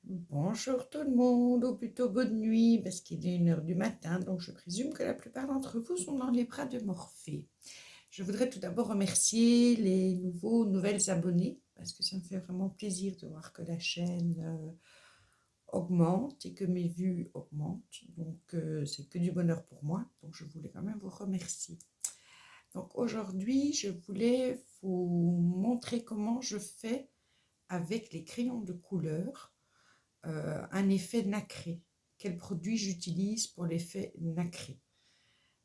Bonjour tout le monde, ou plutôt bonne nuit, parce qu'il est 1 heure du matin, donc je présume que la plupart d'entre vous sont dans les bras de Morphée. Je voudrais tout d'abord remercier les nouvelles abonnés, parce que ça me fait vraiment plaisir de voir que la chaîne augmente et que mes vues augmentent, donc c'est que du bonheur pour moi, donc je voulais quand même vous remercier. Donc aujourd'hui, je voulais vous montrer comment je fais avec les crayons de couleur un effet nacré. Quel produit j'utilise pour l'effet nacré.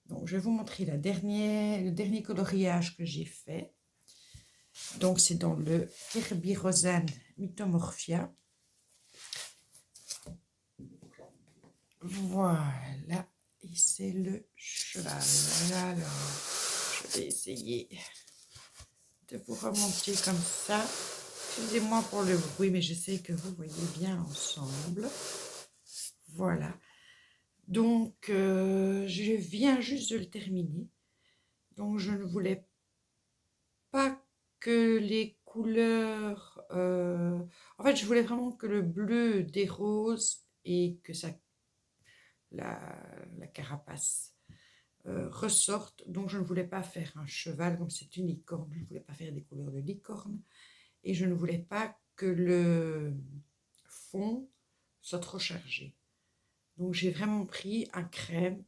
Donc, je vais vous montrer le dernier coloriage que j'ai fait. Donc, c'est dans le Kerberosan Mythomorphia. Voilà, et c'est le cheval. Alors, je vais essayer de vous remonter comme ça. Excusez-moi pour le bruit, mais je sais que vous voyez bien ensemble. Voilà. Donc, je viens juste de le terminer. Donc, je ne voulais pas que les couleurs... en fait, je voulais vraiment que le bleu des roses et que la carapace ressorte. Donc, je ne voulais pas faire un cheval comme c'est une licorne. Je ne voulais pas faire des couleurs de licorne. Et je ne voulais pas que le fond soit trop chargé. Donc, j'ai vraiment pris un crème,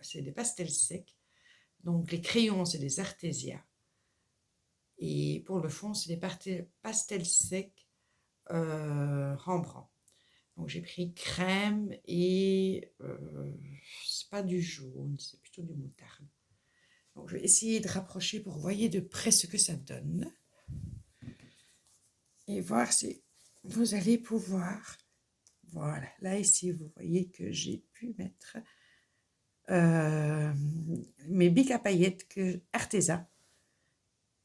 c'est des pastels secs. Donc, les crayons, c'est des Artesia. Et pour le fond, c'est des pastels secs Rembrandt. Donc, j'ai pris crème et c'est pas du jaune, c'est plutôt du moutarde. Donc, je vais essayer de rapprocher pour voir de près ce que ça donne. Et voir si vous allez pouvoir... Voilà, là ici, vous voyez que j'ai pu mettre mes bics à paillettes Arteza.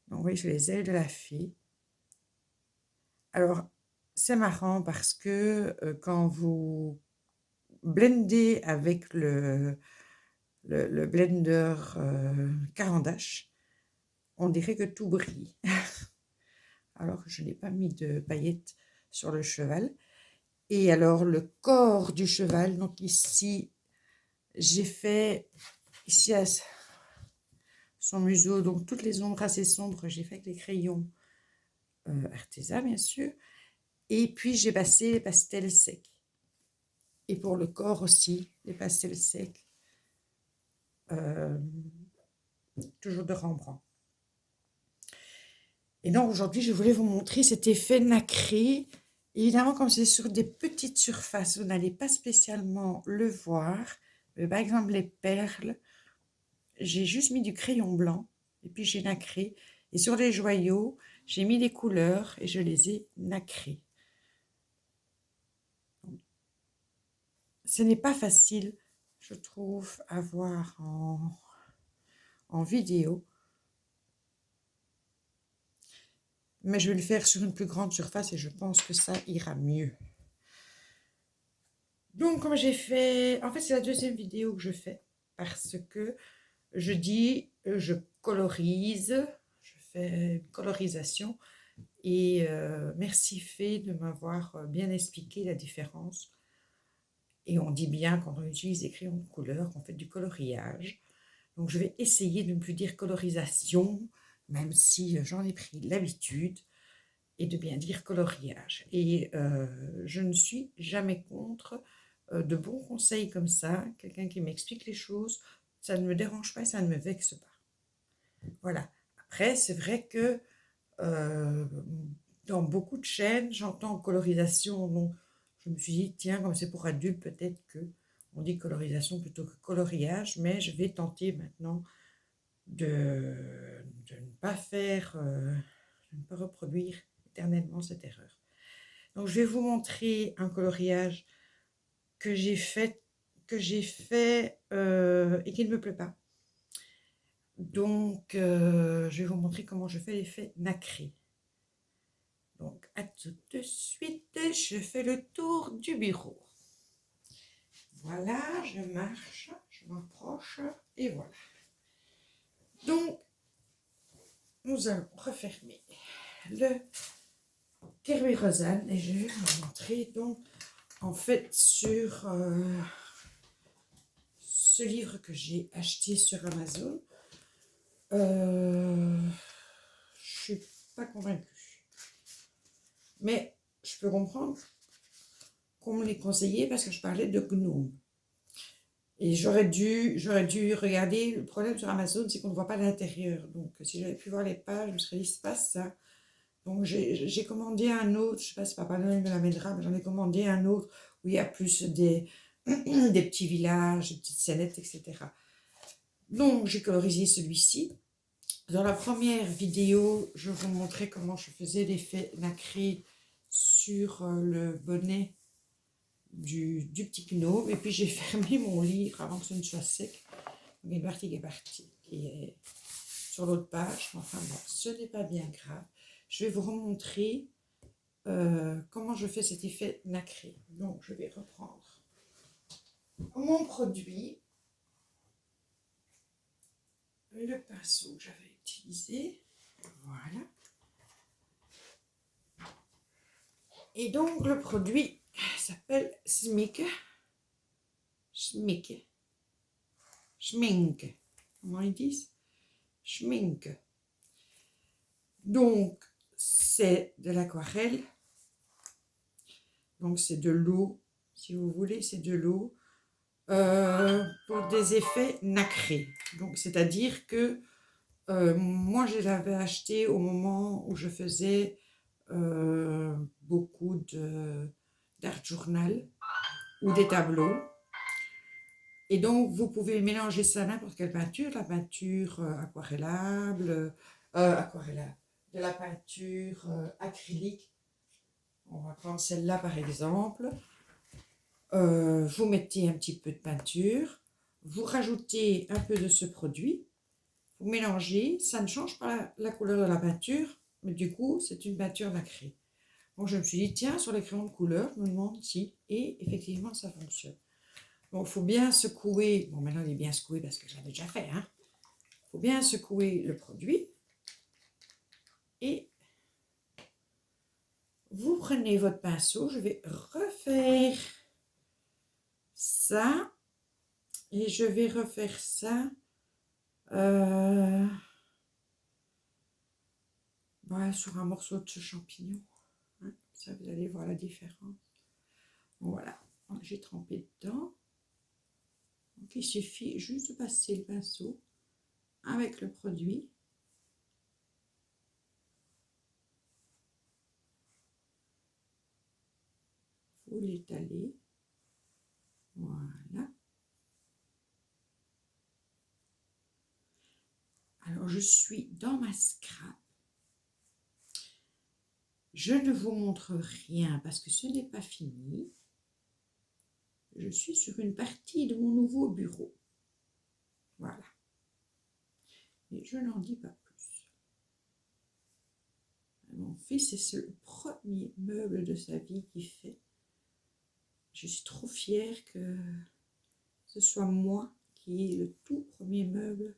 Donc, oui, je les ailes de la fée. Alors, c'est marrant parce que quand vous blendez avec le blender Caran d'Ache, on dirait que tout brille. Alors que je n'ai pas mis de paillettes sur le cheval. Et alors, le corps du cheval, donc ici, j'ai fait, ici à son museau, donc toutes les ombres assez sombres, j'ai fait avec les crayons Arteza, bien sûr. Et puis, j'ai passé les pastels secs. Et pour le corps aussi, les pastels secs, toujours de Rembrandt. Et donc, aujourd'hui, je voulais vous montrer cet effet nacré. Évidemment, comme c'est sur des petites surfaces, vous n'allez pas spécialement le voir. Mais par exemple, les perles, j'ai juste mis du crayon blanc et puis j'ai nacré. Et sur les joyaux, j'ai mis les couleurs et je les ai nacrés. Ce n'est pas facile, je trouve, à voir en vidéo. Mais je vais le faire sur une plus grande surface et je pense que ça ira mieux. Donc, comme j'ai fait... En fait, c'est la deuxième vidéo que je fais parce que je dis, je colorise, je fais une colorisation et merci Fée de m'avoir bien expliqué la différence. Et on dit bien quand on utilise des crayons de couleur qu'on fait du coloriage. Donc, je vais essayer de ne plus dire colorisation, même si j'en ai pris l'habitude, et de bien dire coloriage. Et je ne suis jamais contre de bons conseils comme ça, quelqu'un qui m'explique les choses, ça ne me dérange pas et ça ne me vexe pas. Voilà. Après, c'est vrai que dans beaucoup de chaînes, j'entends colorisation, donc je me suis dit, tiens, comme c'est pour adultes, peut-être que on dit colorisation plutôt que coloriage, mais je vais tenter maintenant de ne pas faire, de ne pas reproduire éternellement cette erreur. Donc, je vais vous montrer un coloriage que j'ai fait et qui ne me plaît pas. Donc, je vais vous montrer comment je fais l'effet nacré. Donc, à tout de suite, je fais le tour du bureau. Voilà, je marche, je m'approche et voilà. Donc, nous allons refermer le Kerry Rosanne et je vais vous montrer donc en fait sur ce livre que j'ai acheté sur Amazon. Je suis pas convaincue, mais je peux comprendre qu'on me l'ait conseillé parce que je parlais de gnome. Et j'aurais dû regarder. Le problème sur Amazon, c'est qu'on ne voit pas l'intérieur. Donc, si j'avais pu voir les pages, je me serais dit, c'est pas ça. Donc, j'ai commandé un autre. Je ne sais pas si Papa Noël me l'amènera, mais j'en ai commandé un autre où il y a plus des petits villages, des petites scénettes, etc. Donc, j'ai colorisé celui-ci. Dans la première vidéo, je vous montrais comment je faisais l'effet nacré sur le bonnet du petit gnome. Et puis j'ai fermé mon livre avant que ce ne soit sec. Donc, une partie qui est sur l'autre page. Enfin bon, ce n'est pas bien grave. Je vais vous remontrer comment je fais cet effet nacré. Donc je vais reprendre mon produit, le pinceau que j'avais utilisé. Voilà. Et donc le produit s'appelle Schmink. Schmink. Schmink. Comment ils disent? Schmink. Donc c'est de l'aquarelle. Donc c'est de l'eau, si vous voulez, c'est de l'eau pour des effets nacrés. Donc c'est-à-dire que moi je l'avais acheté au moment où je faisais beaucoup d'art journal ou des tableaux. Et donc vous pouvez mélanger ça à n'importe quelle peinture, la peinture aquarellable, de la peinture acrylique. On va prendre celle-là par exemple. Vous mettez un petit peu de peinture, vous rajoutez un peu de ce produit, vous mélangez, ça ne change pas la couleur de la peinture, mais du coup c'est une peinture nacrée. Donc je me suis dit tiens, sur les crayons de couleur, je me demande si, et effectivement ça fonctionne. Donc il faut bien secouer, bon maintenant il est bien secoué parce que je l'avais déjà fait, hein. Il faut bien secouer le produit, et vous prenez votre pinceau, je vais refaire ça, et je vais refaire ça voilà, sur un morceau de ce champignon. Hein, ça, vous allez voir la différence. Bon, voilà, j'ai trempé dedans. Donc, il suffit juste de passer le pinceau avec le produit. Vous l'étalez. Voilà. Alors, je suis dans ma scrap. Je ne vous montre rien parce que ce n'est pas fini. Je suis sur une partie de mon nouveau bureau. Voilà. Et je n'en dis pas plus. Mon fils, c'est le premier meuble de sa vie qu'il fait. Je suis trop fière que ce soit moi qui ai le tout premier meuble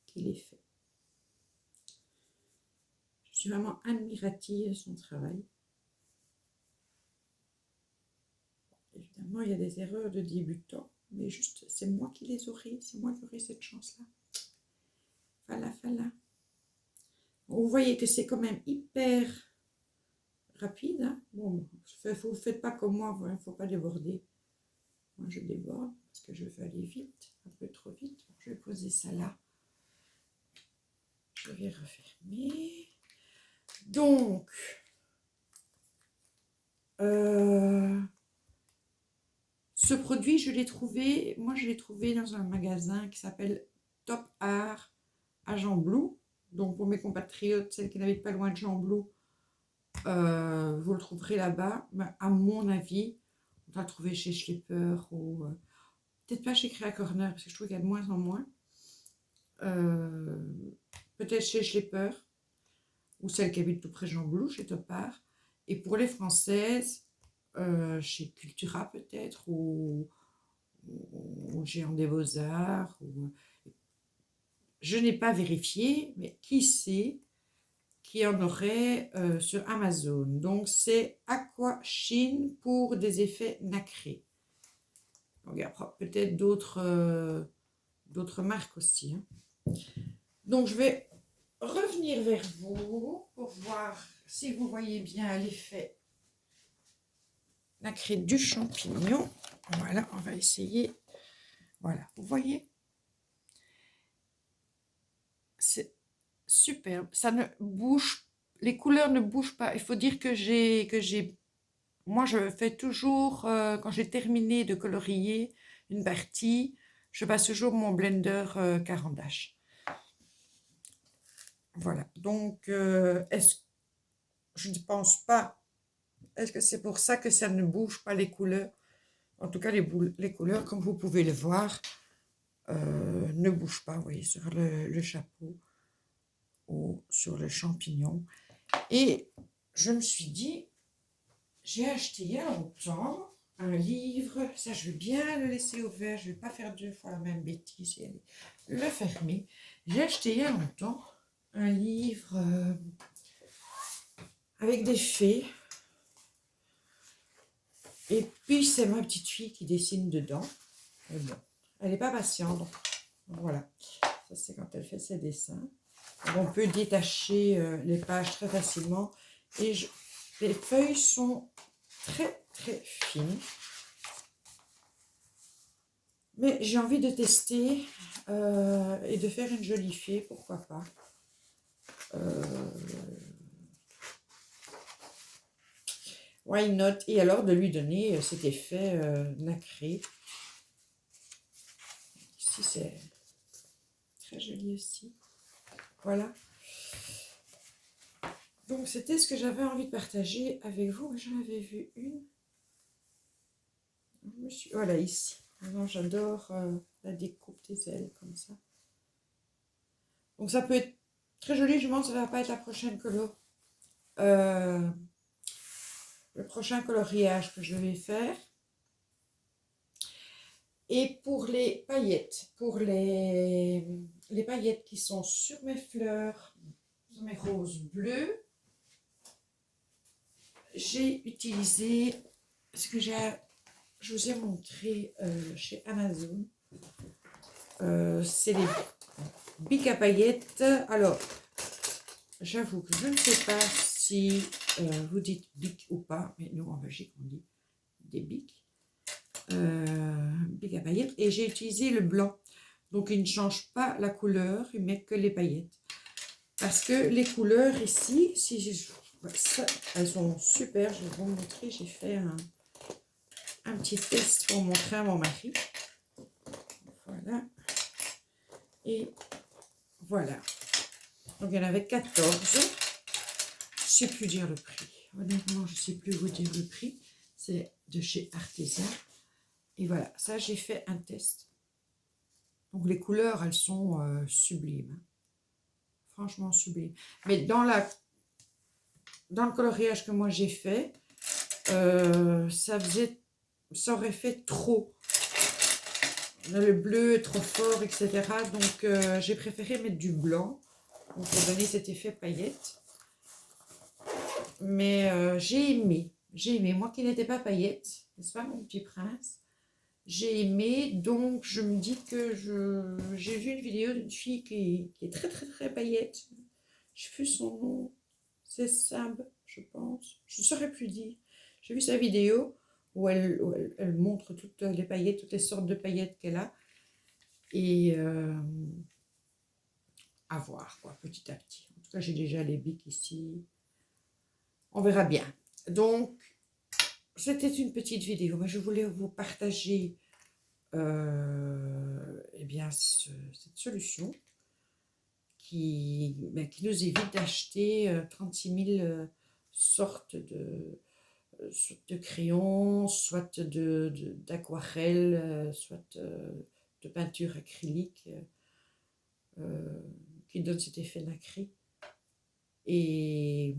qu'il ait fait. Je suis vraiment admirative de son travail. Évidemment, il y a des erreurs de débutants, mais juste, c'est moi qui les aurai, c'est moi qui aurai cette chance-là. Voilà. Vous voyez que c'est quand même hyper rapide. Hein. Bon, vous ne faites pas comme moi, il ne faut pas déborder. Moi, je déborde parce que je veux aller vite, un peu trop vite. Je vais poser ça là. Je vais refermer. Donc, ce produit, je l'ai trouvé, moi je l'ai trouvé dans un magasin qui s'appelle Top Art à Gembloux. Donc pour mes compatriotes, celles qui n'habitent pas loin de Gembloux, vous le trouverez là-bas. Mais à mon avis, on va le trouver chez Schlepper ou peut-être pas chez Crea Corner parce que je trouve qu'il y a de moins en moins. Peut-être chez Schlepper ou celles qui habitent tout près de Gembloux, chez Top Art. Et pour les Françaises, chez Cultura peut-être ou Géant des Beaux-Arts. Je n'ai pas vérifié, mais qui sait, qu'il y en aurait sur Amazon. Donc, c'est Aqua Sheen pour des effets nacrés. Donc, il y a peut-être d'autres marques aussi. Hein. Donc, je vais revenir vers vous pour voir si vous voyez bien l'effet nacré du champignon. Voilà, on va essayer. Voilà, vous voyez? C'est superbe. Ça ne bouge, les couleurs ne bougent pas. Il faut dire que moi je fais toujours, quand j'ai terminé de colorier une partie, je passe toujours mon blender Caran d'Ache. Voilà, donc je ne pense pas, est-ce que c'est pour ça que ça ne bouge pas les couleurs? En tout cas, les couleurs, comme vous pouvez le voir, ne bougent pas, vous voyez, sur le chapeau ou sur le champignon. Et je me suis dit, j'ai acheté il y a longtemps un livre, ça je vais bien le laisser ouvert, je ne vais pas faire 2 fois la même bêtise et le fermer. J'ai acheté il y a longtemps un livre avec des fées. Et puis c'est ma petite fille qui dessine dedans. Mais bon, elle n'est pas patiente. Voilà, ça c'est quand elle fait ses dessins. On peut détacher les pages très facilement. Et les feuilles sont très très fines. Mais j'ai envie de tester et de faire une jolie fée, pourquoi pas. Why not? Et alors de lui donner cet effet nacré. Ici c'est très joli aussi. Voilà. Donc c'était ce que j'avais envie de partager avec vous. J'en avais vu une. Voilà, ici. Alors, j'adore la découpe des ailes comme ça. Donc ça peut être très joli. Je pense que ça ne va pas être la prochaine colo. Le prochain coloriage que je vais faire. Et pour les paillettes, les paillettes qui sont sur mes fleurs, sur mes roses bleues, j'ai utilisé ce que je vous ai montré chez Amazon. C'est les bics à paillettes. Alors, j'avoue que je ne sais pas si vous dites bic ou pas, mais nous en Belgique on dit des bics. Bic à paillettes. Et j'ai utilisé le blanc. Donc, il ne change pas la couleur, il met que les paillettes. Parce que les couleurs ici, elles sont super. Je vais vous montrer, j'ai fait un petit test pour montrer à mon mari. Voilà. Et voilà. Donc, il y en avait 14. Je ne sais plus dire le prix. Honnêtement, je ne sais plus vous dire le prix. C'est de chez Artisan. Et voilà, ça, j'ai fait un test. Donc, les couleurs, elles sont sublimes. Franchement, sublimes. Mais dans le coloriage que moi, j'ai fait, ça aurait fait trop. Le bleu est trop fort, etc. Donc, j'ai préféré mettre du blanc pour donner cet effet paillette. Mais j'ai aimé. Moi qui n'étais pas paillette, n'est-ce pas, mon petit prince? J'ai aimé, donc je me dis que j'ai vu une vidéo d'une fille qui est très très très paillette. Je sais plus son nom. C'est Sab, je pense. Je ne saurais plus dire. J'ai vu sa vidéo où elle montre toutes les paillettes, toutes les sortes de paillettes qu'elle a. Et à voir, quoi, petit à petit. En tout cas, j'ai déjà les bics ici. On verra bien. Donc, c'était une petite vidéo, mais je voulais vous partager eh bien, cette solution qui nous évite d'acheter 36 000 sortes soit de crayons, soit d'aquarelle, soit de peinture acrylique qui donne cet effet nacré. Et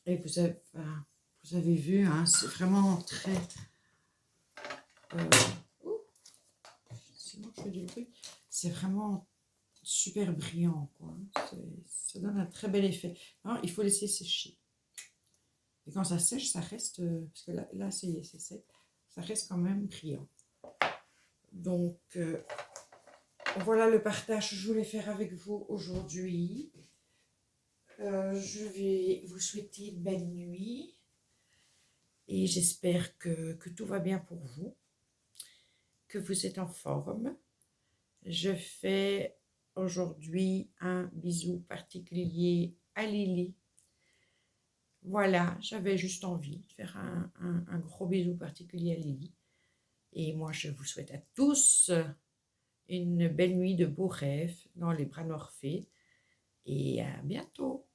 vous avez vu, hein, c'est vraiment très... sinon je fais du bruit. C'est vraiment super brillant, quoi. Ça donne un très bel effet. Alors, il faut laisser sécher. Et quand ça sèche, ça reste, parce que là c'est sec, ça reste quand même brillant. Donc, voilà le partage que je voulais faire avec vous aujourd'hui. Je vais vous souhaiter une belle nuit et j'espère que tout va bien pour vous, que vous êtes en forme. Je fais aujourd'hui un bisou particulier à Lily. Voilà, j'avais juste envie de faire un gros bisou particulier à Lily. Et moi, je vous souhaite à tous une belle nuit de beaux rêves dans les bras d'Orphée. Et à bientôt.